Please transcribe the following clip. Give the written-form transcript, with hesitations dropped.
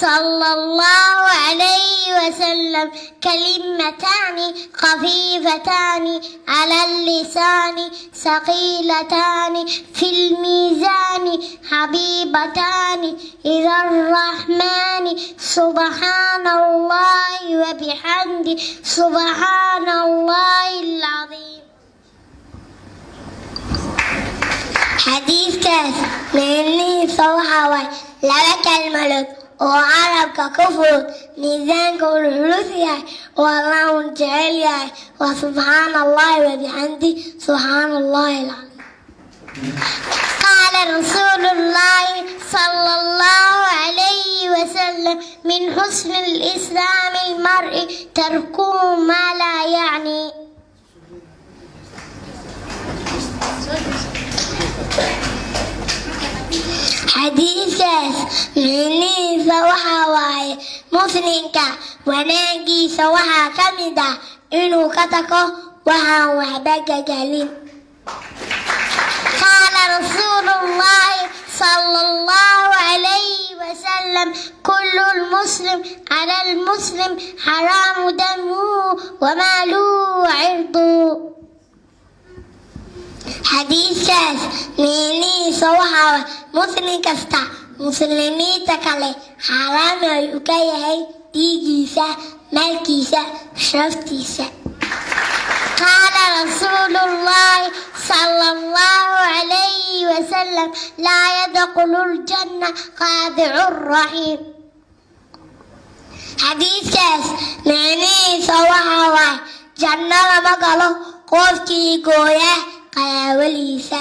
صلى الله عليه وسلم كلمتان خفيفتان على اللسان ثقيلتان في الميزان حبيبتان إلى الرحمن سبحان الله وبحمده سبحان الله العظيم. حديثكاas micnihiisa waxaa waay laba kelmadood oo carabka ku fudud miisaanka uu culus yahay oo Allah uu jecel yahay waa subxaana allahi wabixamdi subxaana allahi alcadiim. qaala rasuulullaahi sala allahu calayhi wasalam min xusni lislaami almar'i tarkuhu maa laa yacni. xadiiskaas micnihiisa waxaa waaye muslimka wanaagiisa waxaa ka mid ah inuu ka tago waxaan waxba gagalin. qaala rasuulullaahi sala allahu calayhi wasalam kullu lmuslim cala lmuslim xaraamu damuhu wamaaluhu wacirduhu. xadiiskaas micnihiisa waxaa waay muslim kasta muslimiinta kale xaaraam ayuu ka yahay dhiigiisa maalkiisa sharaftiisa. qaala rasuulullaahi sala allahu calayhi wasalam laa yadkhulu ljanna qaadicu raxiim. xadiiskaas micnihiisa waxaa waay jannada ma galo qofkii gooya qaraabadiisa.